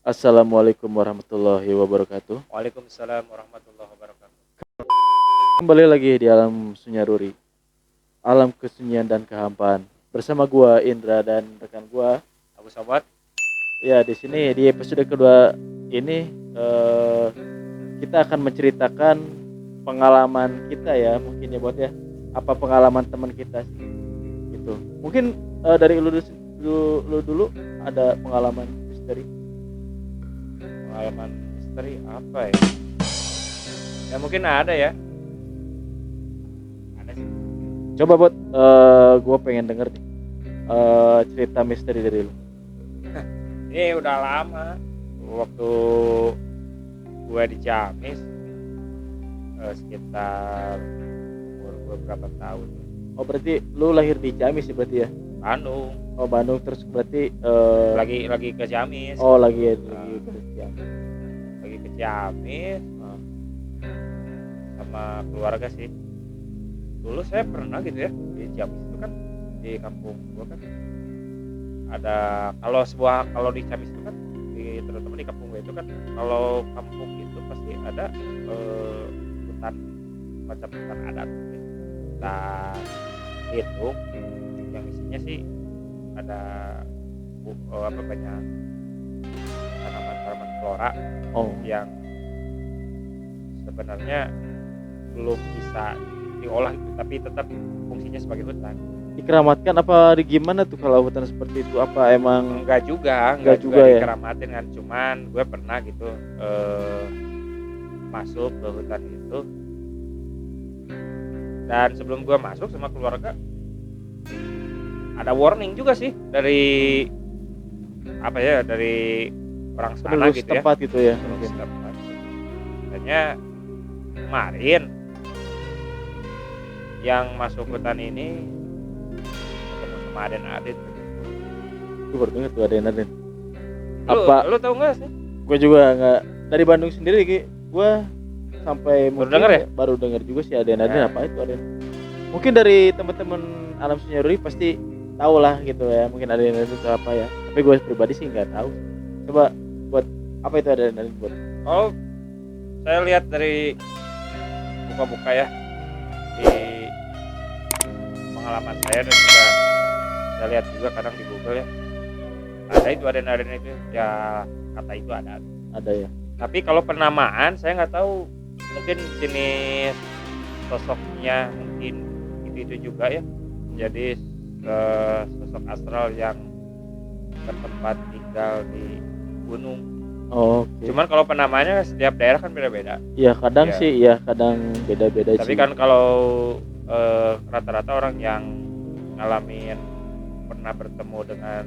Assalamualaikum warahmatullahi wabarakatuh. Waalaikumsalam warahmatullahi wabarakatuh. Kembali lagi di alam Sunyaruri, alam kesunyian dan kehampaan. Bersama gua Indra dan rekan gua. Abu Sobat, Ya, di sini di episode kedua ini kita akan menceritakan pengalaman kita ya, mungkin ya buat ya. Apa pengalaman teman kita sih? Gitu. Mungkin dari lu dulu ada pengalaman misteri. pengalaman misteri apa ya? Ya mungkin ada ya. Ada sih. Coba buat gua pengen denger nih cerita misteri dari lu. Ini udah lama. Waktu gue di Ciamis, sekitar umur gue berapa tahun? Oh berarti lu lahir di Ciamis ya berarti ya? Bandung. Oh Bandung terus berarti Lagi ke Ciamis. oh lagi ke Ciamis. Lagi ke Ciamis sama keluarga sih. Dulu saya pernah gitu ya di Ciamis itu kan, di kampung gue kan ada, kalau di Ciamis itu kan, terutama di kampung gue itu kan, kalau kampung itu pasti ada hutan, macam hutan adat gitu. Dan itu yang isinya sih ada banyak tanaman-tanaman flora Oh yang sebenarnya belum bisa diolah gitu, tapi tetap fungsinya sebagai hutan. dikeramatkan apa di gimana tuh kalau hutan seperti itu? Apa emang Enggak juga Enggak juga ya? dikeramatin kan, cuman gue pernah gitu masuk ke hutan itu. Dan sebelum gue masuk sama keluarga, ada warning juga sih dari dari orang sana penduduk gitu ya, setempat gitu ya? penduduk Mungkin. setempat. Katanya kemarin yang masuk hutan ini ketemu sama aden-aden. Gue baru denger tuh ada yang ada. Lu Apa? lu tahu nggak sih? Gue juga nggak dari Bandung sendiri Ki. Gue sampai Baru mungkin denger ya? baru denger juga sih ada yang ada Nah. apa itu ada. Mungkin dari teman-teman alam Sunyaruri pasti tahu lah gitu ya. Mungkin ada yang itu apa ya. Tapi gue pribadi sih nggak tahu. Coba buat apa itu ada yang buat? Oh, saya lihat dari buka-buka ya di pengalaman saya, dan juga saya lihat juga kadang di Google ya, ada itu aden-aden itu ya, kata itu ada. Ada ya. Tapi kalau penamaan saya nggak tahu, mungkin jenis sosoknya mungkin itu juga ya, jadi sosok astral yang bertempat tinggal di gunung. Oh, oke. Cuman kalau penamanya setiap daerah kan beda-beda. Ya kadang Ya. sih ya kadang beda-beda Tapi sih. kan kalau rata-rata orang yang ngalamin pernah bertemu dengan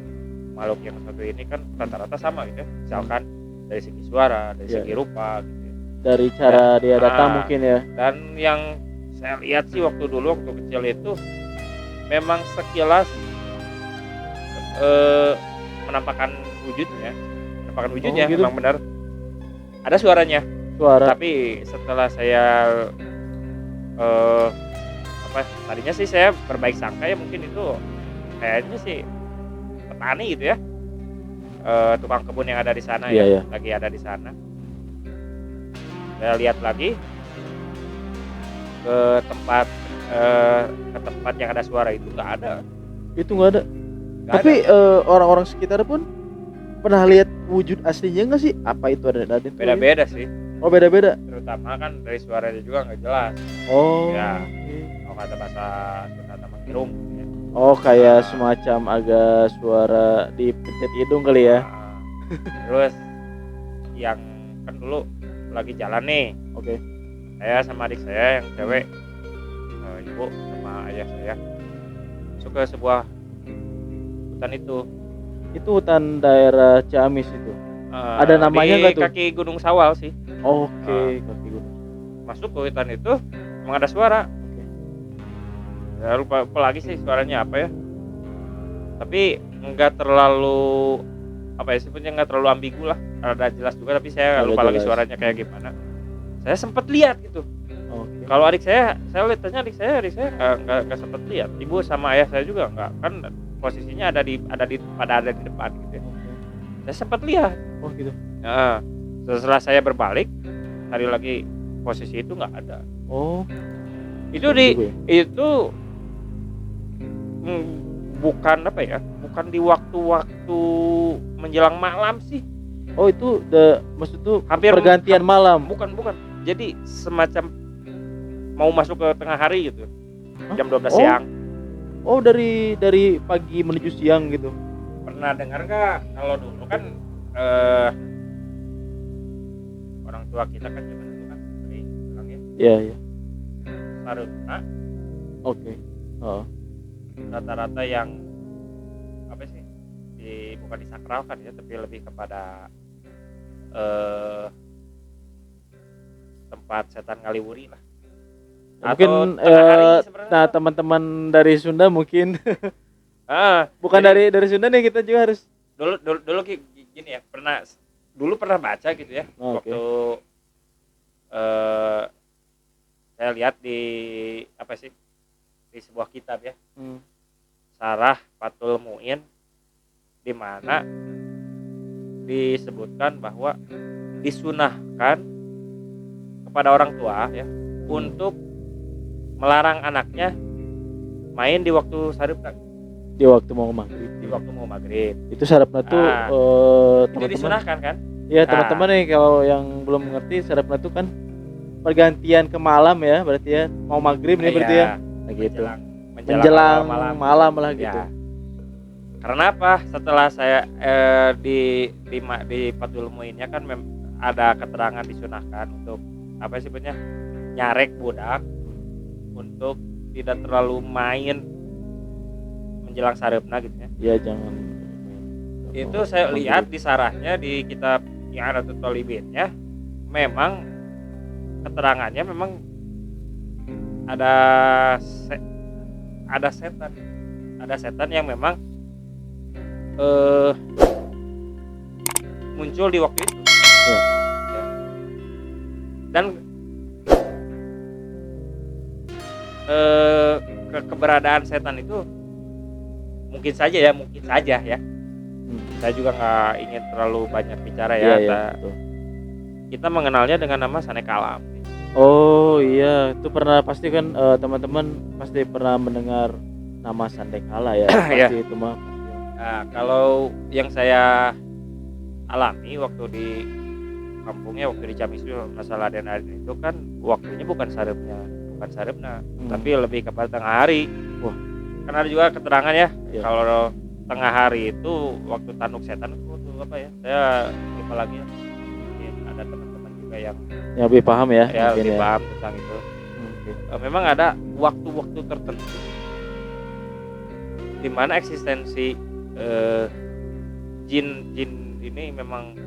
makhluk yang satu ini kan rata-rata sama gitu ya. Misalkan dari segi suara, dari Ya. segi rupa gitu ya. Dari cara dia datang Ah. mungkin ya. Dan yang saya lihat sih waktu kecil itu memang sekilas menampakkan wujudnya. gitu. Memang benar ada suaranya. Suara. Tapi setelah saya tadinya sih saya berbaik sangka ya, mungkin itu kayaknya sih petani gitu ya, tukang kebun yang ada di sana. Iya, ya iya. lagi ada di sana. Saya lihat lagi ke tempat yang ada suara itu, nggak ada. Itu nggak ada. Nggak Tapi ada. orang-orang sekitar pun pernah lihat wujud aslinya nggak sih? Apa itu ada itu? Beda-beda sih, Oh beda-beda. terutama kan dari suaranya juga nggak jelas. Oh. Ya. Oke. Kalau kata bahasa Sunda menghirum gitu ya. Oh kayak Nah. semacam agak suara dipencet hidung kali ya. Nah, terus yang kan dulu lagi jalan nih, Oke. saya sama adik saya yang cewek, ibu sama ayah saya masuk ke sebuah hutan itu. Itu hutan daerah Ciamis itu. Ada namanya di nggak tuh? kaki Gunung Sawal sih. Oke. Kaki gunung. Masuk ke hutan itu emang ada suara. Oke. Ya, lupa lagi sih suaranya apa ya, tapi nggak terlalu sebenarnya nggak terlalu ambigu lah, ada jelas juga, tapi saya Ada lupa lagi jelas. suaranya kayak gimana. Saya sempat lihat gitu. Oke. Kalau adik saya lihatnya adik saya nggak sempat lihat. Ibu sama ayah saya juga nggak, kan posisinya ada di depan gitu ya. Saya sempat lihat. Oh gitu. Nah, setelah saya berbalik, cari lagi posisi itu nggak ada. Oh. Itu di juga ya? itu bukan apa ya? Bukan di waktu-waktu menjelang malam sih. Oh itu maksud tuh Hampir pergantian malam. Bukan. Jadi semacam mau masuk ke tengah hari gitu. Hah? Jam 12 Oh. siang. Oh dari pagi menuju siang gitu. Pernah dengar nggak kalau dulu kan orang tua kita kan zaman dulu kan sering bilang ya Iya, iya. saruna Oke. Oh. rata-rata yang apa sih bukan disakralkan ya, tapi lebih kepada tempat setan ngaliwuri lah. Mungkin Atau tengah hari sebenarnya. nah teman-teman dari Sunda mungkin bukan jadi dari Sunda nih, kita juga harus dulu gini ya, dulu pernah baca gitu ya. Oh, oke. Waktu saya lihat di apa sih, di sebuah kitab ya, Sarah Fathul Muin, di mana disebutkan bahwa disunahkan kepada orang tua ya untuk melarang anaknya main di waktu saripna, di waktu mau maghrib. di waktu mau maghrib. Itu sarapna tuh Itu teman-teman. disunahkan kan? Iya, teman-teman nih kalau yang belum mengerti, sarapna tuh kan pergantian ke malam ya, berarti ya mau maghrib nih berarti ya. Nah gitu. Menjelang malam lah gitu. Ya. Karena apa? Setelah saya di Fathul Muinnya kan ada keterangan disunahkan untuk apa sih sebenarnya, nyarek budak untuk tidak terlalu main menjelang sarepna gitu ya. Iya, jangan. Itu saya lihat di sarahnya di kitab I'anatul Talibinnya, memang keterangannya memang ada setan yang memang muncul di waktu itu. Ya. Dan keberadaan setan itu mungkin saja ya. Saya juga nggak ingin terlalu banyak bicara ya. Iya, betul. Kita mengenalnya dengan nama Sanekalam. Oh iya, itu pernah pasti kan teman-teman pasti pernah mendengar nama Sandekala ya. Pasti itu mah. Nah, kalau yang saya alami waktu di kampungnya, waktu di Ciamis itu, masalah Aden-Aden itu kan waktunya bukan sarepna, tapi lebih kepada tengah hari. Wah, karena ada juga keterangan ya, iya. Kalau tengah hari itu waktu tanduk setan itu waktu apa ya? Saya lupa lagi ya. Mungkin ada teman-teman juga yang lebih paham ya, lebih paham tentang itu. Memang ada waktu-waktu tertentu di mana eksistensi jin ini memang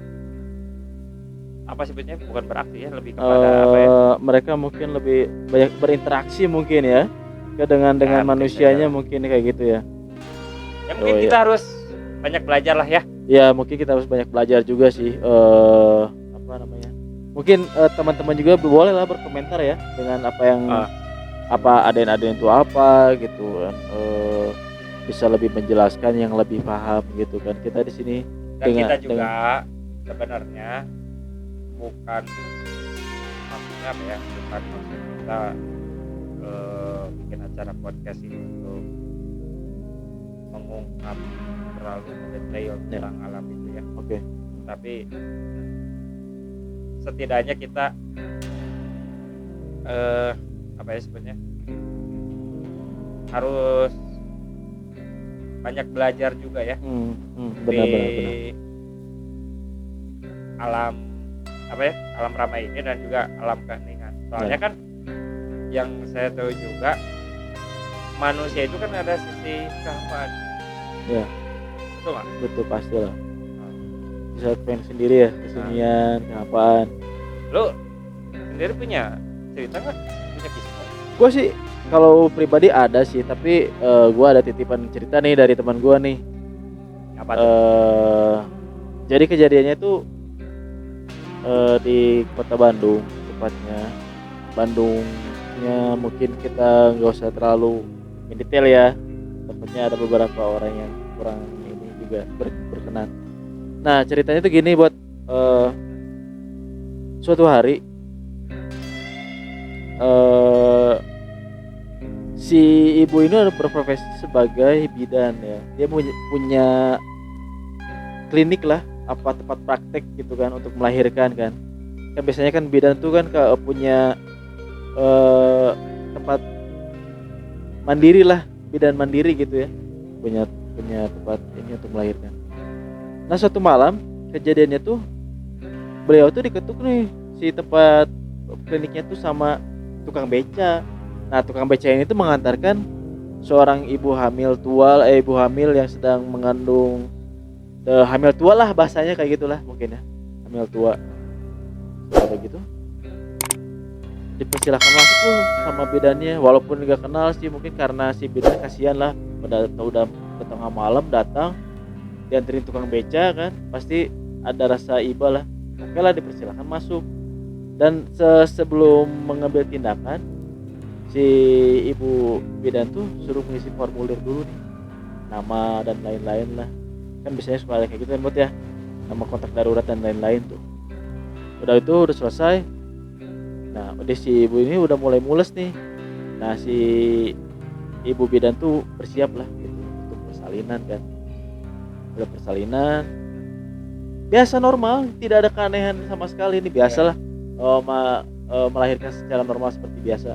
apa sebetulnya, bukan beraksi ya, lebih kepada apa ya? Mereka mungkin lebih banyak berinteraksi mungkin ya, dengan manusianya mungkin kayak gitu ya. Ya mungkin kita harus banyak belajar lah ya. Ya mungkin kita harus banyak belajar juga sih. Apa namanya? Mungkin teman-teman juga boleh lah berkomentar ya dengan apa yang apa aden-aden itu apa gitu kan. Bisa lebih menjelaskan yang lebih paham gitu kan. Kita di sini dan kita juga sebenarnya bukan maksudnya apa ya, bukan maksud kita bikin acara podcast ini untuk mengungkap terlalu mendetail tentang alam itu ya. Oke. Tapi setidaknya kita apa ya sebenarnya, harus banyak belajar juga ya. Benar. Alam apa ya, alam ramai ini dan juga alam keheningan. Soalnya kan yang saya tahu juga, manusia itu kan ada sisi kehampaan. Ya. Betul nggak? Betul, pasti lah. Bisa pengen sendiri ya, kesunyian, kehampaan. Lo sendiri punya cerita nggak? Punya kisah? Gue sih kalau pribadi ada sih, tapi gue ada titipan cerita nih dari teman gue nih. Apa tuh? Jadi kejadiannya tuh di kota Bandung, tepatnya Bandungnya mungkin kita nggak usah terlalu detail ya. Tepatnya ada beberapa orang yang kurang ini juga berkenan. Nah ceritanya tuh gini buat suatu hari eh si ibu ini ada berprofesi sebagai bidan ya. Dia punya klinik lah, apa tempat praktek gitu kan untuk melahirkan kan. Kan biasanya kan bidan tuh kan punya eh, tempat mandiri lah, bidan mandiri gitu ya. Punya punya tempat ini untuk melahirkan. Nah suatu malam kejadiannya tuh beliau tuh diketuk nih si tempat kliniknya tuh sama tukang beca. Nah tukang beca ini tuh mengantarkan seorang ibu hamil tua, ibu hamil yang sedang mengandung, hamil tua lah bahasanya kayak gitulah mungkin ya, hamil tua. Udah gitu dipersilahkan masuk tuh sama bidannya, walaupun nggak kenal sih, mungkin karena si bidan kasihan lah, udah tengah malam datang dianterin tukang beca kan, pasti ada rasa iba lah. Oke lah dipersilahkan masuk, dan sebelum mengambil tindakan si ibu bidan tuh suruh mengisi formulir dulu nih, nama dan lain-lain lah, kan biasanya suka ada kayak gitu kan buat ya, nama kontak darurat dan lain-lain tuh. Udah itu udah selesai. Nah udah si ibu ini udah mulai mules nih. Nah si ibu bidan tuh bersiap lah gitu untuk persalinan kan. Udah persalinan biasa normal, tidak ada keanehan sama sekali, ini biasalah melahirkan secara normal seperti biasa.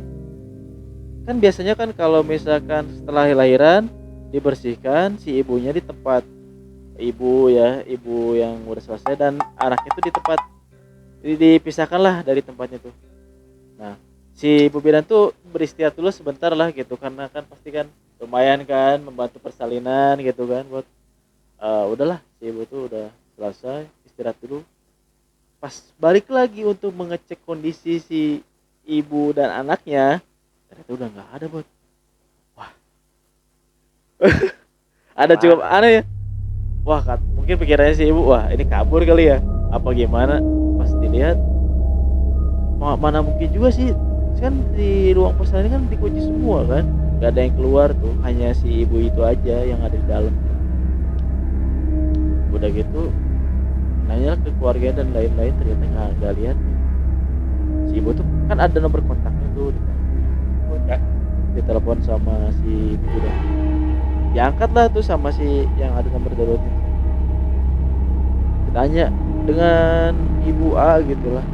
Kan biasanya kan kalau misalkan setelah lahiran dibersihkan si ibunya di tempat ibu ya, ibu yang udah selesai, dan anaknya itu di tempat dipisahkan lah dari tempatnya tuh. Nah si ibu bidan tuh beristirahat dulu sebentar lah gitu, karena kan pasti kan lumayan kan membantu persalinan gitu kan buat udahlah si ibu tuh udah selesai istirahat dulu. Pas balik lagi untuk mengecek kondisi si ibu dan anaknya, ternyata udah nggak ada buat. Wah ada cukup aneh ya. Wah mungkin pikirannya si ibu, wah ini kabur kali ya apa gimana. Pas dilihat mana mungkin juga sih, kan di ruang persalinan kan dikunci semua kan, nggak ada yang keluar tuh, hanya si ibu itu aja yang ada di dalam. Udah gitu nanya ke keluarga dan lain-lain, ternyata nggak lihat si ibu tuh. Kan ada nomor kontaknya tuh di telepon sama si ibu dan diangkat lah tuh sama si yang ada nomor daruratnya. Ditanya dengan ibu A gitulah,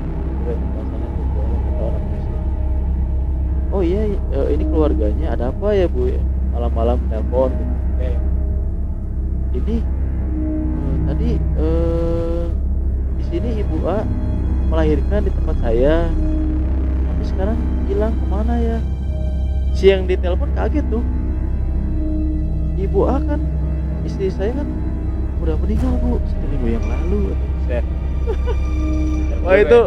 oh iya ini keluarganya, ada apa ya bu, malam-malam telepon gitu. Ini tadi di sini ibu A melahirkan di tempat saya, tapi sekarang hilang kemana ya. Si yang ditelepon kaget tuh, ibu A kan istri saya kan udah meninggal bu 1 minggu yang lalu. Wah itu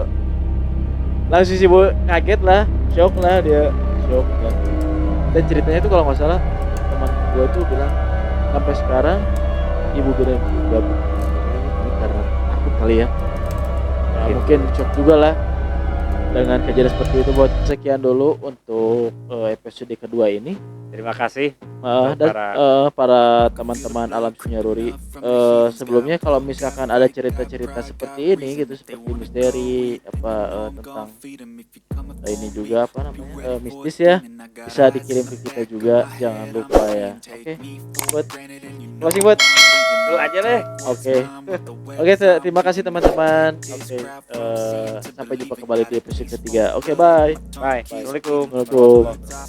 langsung si ibu kaget lah, shock lah, dia shock kan. Dan ceritanya itu kalau nggak salah teman gue tuh bilang sampai sekarang ibu bidan juga bu, ini karena takut kali ya. Nah, mungkin shock juga lah dengan kejadian seperti itu. Buat sekian dulu untuk episode kedua ini. Terima kasih Dan para teman-teman Alam Sunyaruri, sebelumnya kalau misalkan ada cerita-cerita seperti ini gitu, seperti misteri apa tentang ini juga apa namanya mistis ya, bisa dikirim ke kita juga, jangan lupa ya. Oke, buat closing buat lu aja deh. Oke, terima kasih teman-teman. Oke, sampai jumpa kembali di episode ketiga. Oke, bye. Assalamualaikum. Assalamualaikum.